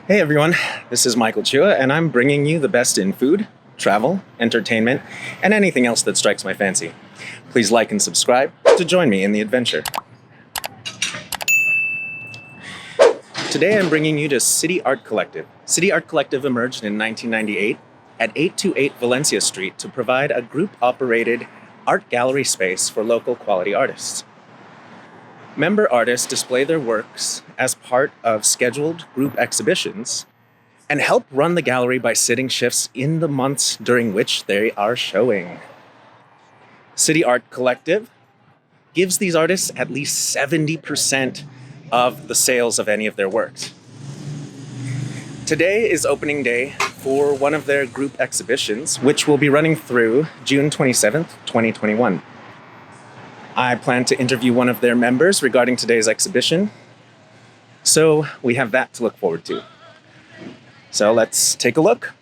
Hey everyone, this is Michael Chua, and I'm bringing you the best in food, travel, entertainment, and anything else that strikes my fancy. Please like and subscribe to join me in the adventure. Today I'm bringing you to City Art Collective. City Art Collective emerged in 1998 at 828 Valencia Street to provide a group-operated art gallery space for local quality artists. Member artists display their works as part of scheduled group exhibitions and help run the gallery by sitting shifts in the months during which they are showing. City Art Collective gives these artists at least 70% of the sales of any of their works. Today is opening day for one of their group exhibitions, which will be running through June 27th, 2021. I plan to interview one of their members regarding today's exhibition, so we have that to look forward to. So let's take a look.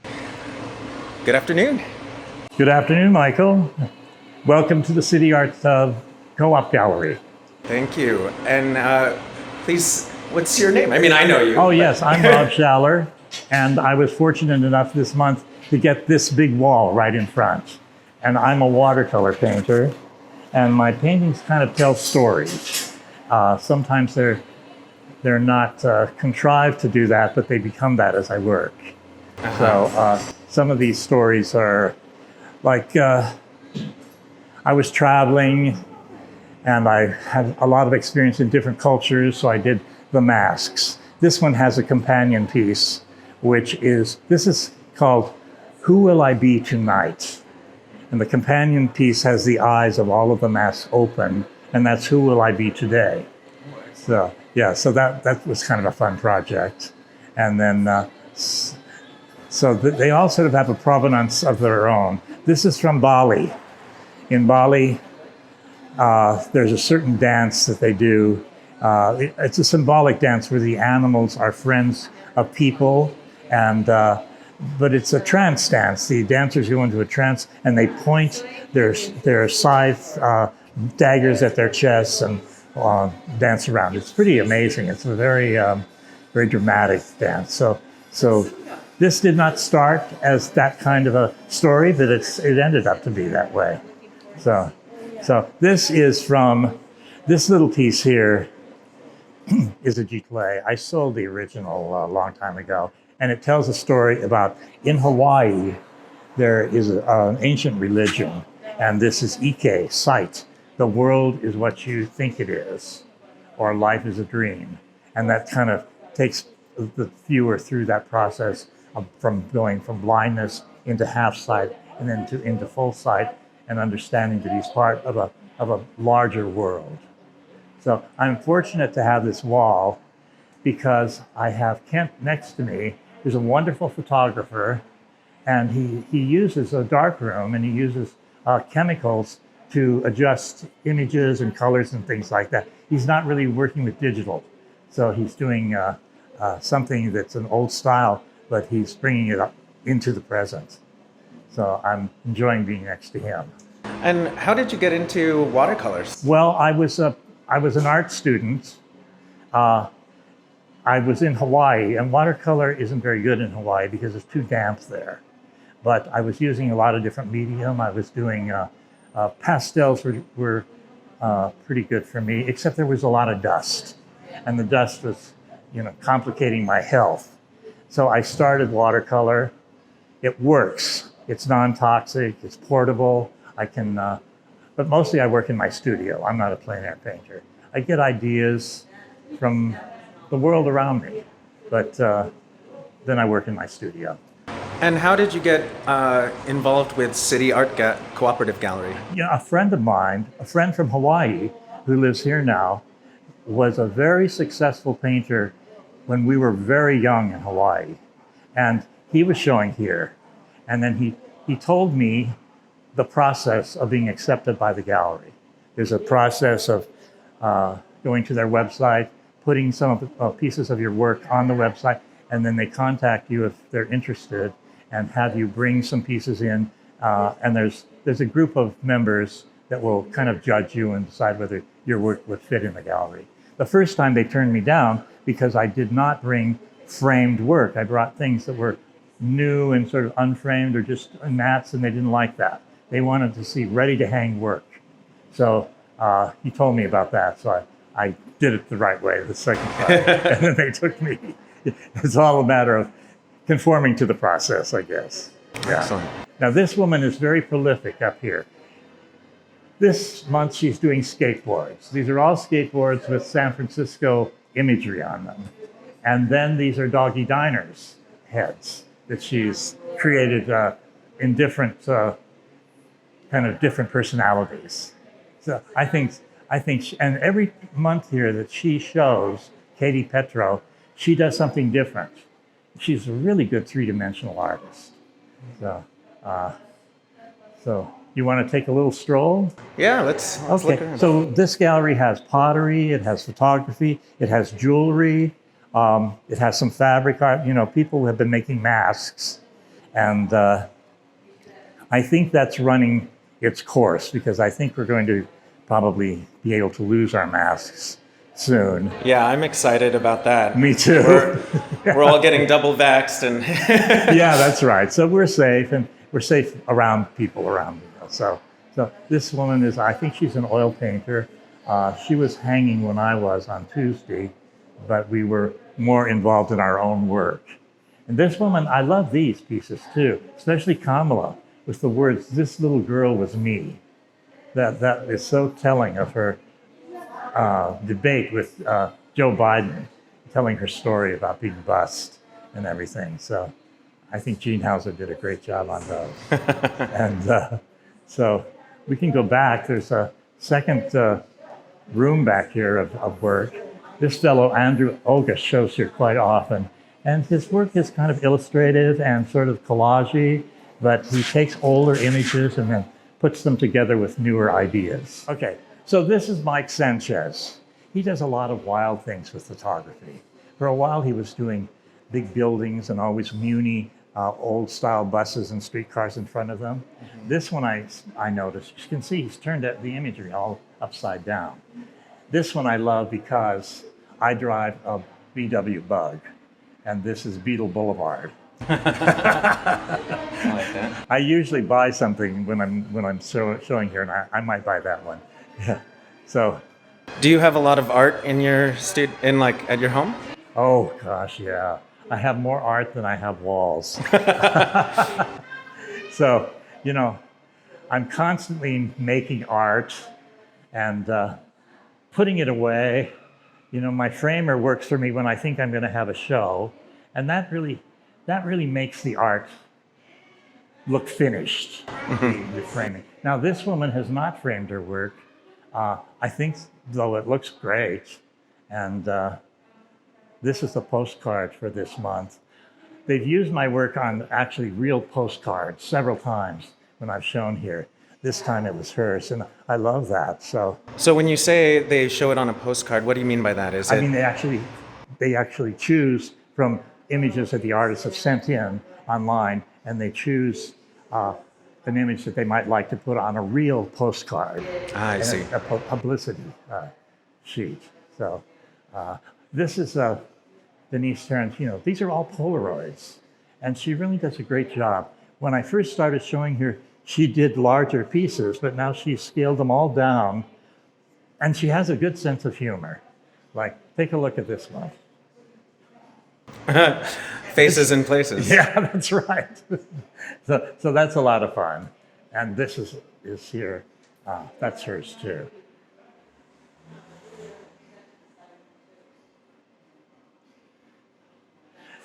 Good afternoon. Good afternoon, Michael. Welcome to the City Art Co-op Gallery. Thank you. And please, what's your name? I mean, I know you. Oh, yes, I'm Rob Schaller, and I was fortunate enough this month to get this big wall right in front. And I'm a watercolor painter. And my paintings kind of tell stories. Sometimes they're not contrived to do that, but they become that as I work. So some of these stories are like, I was traveling and I had a lot of experience in different cultures, so I did the masks. This one has a companion piece, this is called Who Will I Be Tonight? And the companion piece has the eyes of all of the masks open, and that's Who Will I Be Today? So, yeah, so that was kind of a fun project. And then, they all sort of have a provenance of their own. This is from Bali. In Bali, there's a certain dance that they do. It's a symbolic dance where the animals are friends of people, and but it's a trance dance. The dancers go into a trance and they point their scythe daggers at their chests and dance around. It's pretty amazing. It's a very, very dramatic dance. So this did not start as that kind of a story, but it ended up to be that way. So this is from, this little piece here is a giclée. I sold the original a long time ago. And it tells a story about, in Hawaii, there is an ancient religion, and this is Ike, sight. The world is what you think it is, or life is a dream. And that kind of takes the viewer through that process of from going from blindness into half sight, and then into full sight, and understanding that he's part of a larger world. So I'm fortunate to have this wall because I have Kent next to me, who's a wonderful photographer, and he uses a darkroom and he uses chemicals to adjust images and colors and things like that. He's not really working with digital, so he's doing something that's an old style, but he's bringing it up into the present. So I'm enjoying being next to him. And how did you get into watercolors? Well, I was an art student. I was in Hawaii, and watercolor isn't very good in Hawaii because it's too damp there. But I was using a lot of different medium. I was doing pastels were pretty good for me, except there was a lot of dust, and the dust was, complicating my health. So I started watercolor. It works. It's non-toxic. It's portable. I can, but mostly I work in my studio. I'm not a plein air painter. I get ideas from the world around me, but then I work in my studio. And how did you get involved with City Art Cooperative Gallery? A friend of mine, a friend from Hawaii who lives here now, was a very successful painter when we were very young in Hawaii. And he was showing here. And then he told me the process of being accepted by the gallery. There's a process of going to their website, putting some of the pieces of your work on the website, and then they contact you if they're interested and have you bring some pieces in. And there's a group of members that will kind of judge you and decide whether your work would fit in the gallery. The first time they turned me down because I did not bring framed work. I brought things that were new and sort of unframed or just mats, and they didn't like that. They wanted to see ready-to-hang work. So he told me about that, so I did it the right way the second time. And then they took me. It's all a matter of conforming to the process, I guess. Yeah. Excellent. Now, this woman is very prolific up here. This month, she's doing skateboards. These are all skateboards with San Francisco imagery on them. And then these are doggy diners heads that she's created in different kind of different personalities. So I think, and every month here that she shows, Katie Petro, she does something different. She's a really good three-dimensional artist. So you want to take a little stroll? Yeah, let's look around. So this gallery has pottery, it has photography, it has jewelry, it has some fabric art. You know, people have been making masks, and I think that's running its course because I think we're going to probably be able to lose our masks soon. Yeah, I'm excited about that. Me too. We're all getting double vaxxed and Yeah, that's right. So we're safe, and we're safe around people around us. So this woman is, I think she's an oil painter. She was hanging when I was on Tuesday, but we were more involved in our own work. And this woman, I love these pieces too, especially Kamala with the words, "This little girl was me." That is so telling of her debate with Joe Biden, telling her story about being bused and everything. So I think Jean Hauser did a great job on those. And so we can go back. There's a second room back here of work. This fellow, Andrew Olga, shows here quite often. And his work is kind of illustrative and sort of collage-y, but he takes older images and then puts them together with newer ideas. Okay, so this is Mike Sanchez. He does a lot of wild things with photography. For a while, he was doing big buildings and always Muni old-style buses and streetcars in front of them. Mm-hmm. This one I noticed, you can see he's turned the imagery all upside down. This one I love because I drive a VW Bug, and this is Beetle Boulevard. I like that. I usually buy something when I'm showing here, and I might buy that one. Yeah. So. Do you have a lot of art in your at your home? Oh gosh, yeah. I have more art than I have walls. So, you know, I'm constantly making art and putting it away. You know, my framer works for me when I think I'm going to have a show, and that really makes the art look finished, the framing. Now, this woman has not framed her work. I think, though, it looks great. And this is the postcard for this month. They've used my work on actually real postcards several times when I've shown here. This time it was hers, and I love that. So when you say they show it on a postcard, what do you mean by that? I mean, they actually choose from images that the artists have sent in online, and they choose an image that they might like to put on a real postcard. I see. A publicity sheet. So this is Denise Tarantino. These are all Polaroids, and she really does a great job. When I first started showing her, she did larger pieces, but now she's scaled them all down, and she has a good sense of humor. Like, take a look at this one. Faces in places. Yeah, that's right. So that's a lot of fun. And this is here. That's hers too.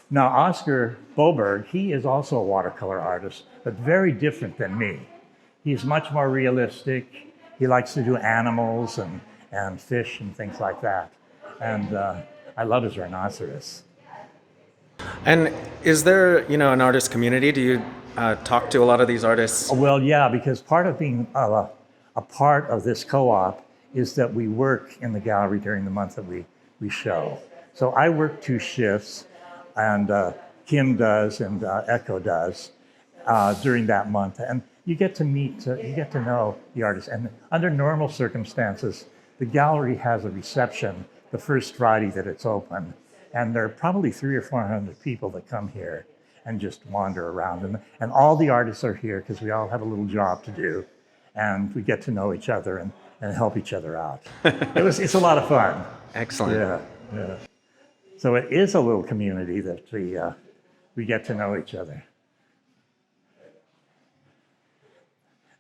Now, Oscar Boberg, he is also a watercolor artist, but very different than me. He's much more realistic. He likes to do animals and fish and things like that. And I love his rhinoceros. And is there, an artist community? Do you talk to a lot of these artists? Well, yeah, because part of being a part of this co-op is that we work in the gallery during the month that we show. So I work 2 shifts, and Kim does, and Echo does during that month. And you get to you get to know the artists. And under normal circumstances, the gallery has a reception the first Friday that it's open. And there are probably 300 or 400 people that come here and just wander around. And all the artists are here because we all have a little job to do. And we get to know each other and help each other out. It's a lot of fun. Excellent. Yeah. So it is a little community that we get to know each other.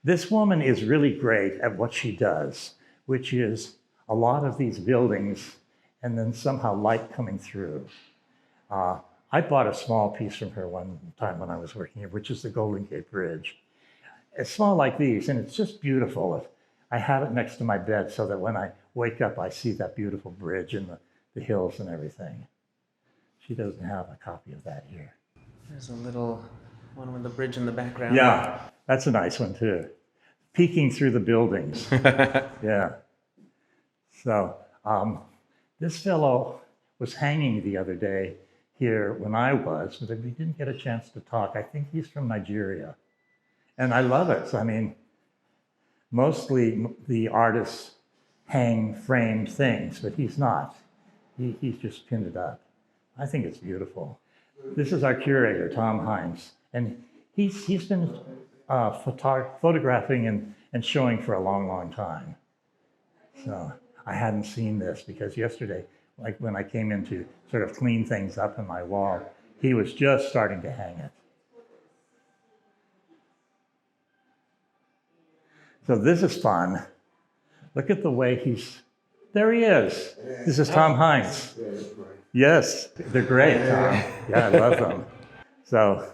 This woman is really great at what she does, which is a lot of these buildings and then somehow light coming through. I bought a small piece from her one time when I was working here, which is the Golden Gate Bridge. It's small like these, and it's just beautiful. I have it next to my bed so that when I wake up, I see that beautiful bridge and the hills and everything. She doesn't have a copy of that here. There's a little one with the bridge in the background. Yeah, that's a nice one too. Peeking through the buildings. Yeah. So this fellow was hanging the other day here when I was, but we didn't get a chance to talk. I think he's from Nigeria. And I love it. So, I mean, mostly the artists hang framed things, but he's not. He's just pinned it up. I think it's beautiful. This is our curator, Tom Hines, and he's been photographing and showing for a long, long time. So I hadn't seen this because yesterday, like when I came in to sort of clean things up in my wall, he was just starting to hang it. So this is fun. Look at the way there he is. This is Tom Hines. Yes, they're great, Tom. Yeah, I love them. So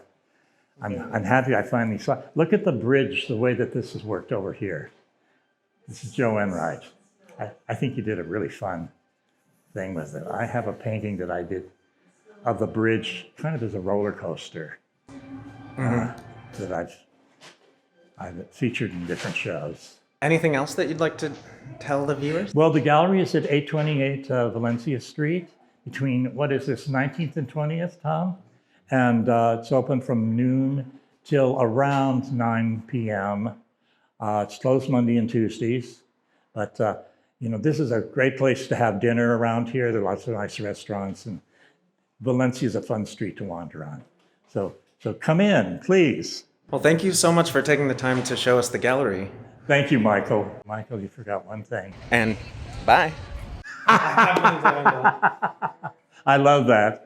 I'm happy I finally saw. Look at the bridge, the way that this has worked over here. This is Joe Enright. I think you did a really fun thing with it. I have a painting that I did of the bridge, kind of as a roller coaster, that I've featured in different shows. Anything else that you'd like to tell the viewers? Well, the gallery is at 828 Valencia Street, between, what is this, 19th and 20th, Tom? And it's open from noon till around 9 p.m. It's closed Monday and Tuesdays. But, this is a great place to have dinner around here. There are lots of nice restaurants, and Valencia is a fun street to wander on. So come in, please. Well, thank you so much for taking the time to show us the gallery. Thank you, Michael. Michael, you forgot one thing. And bye. I love that.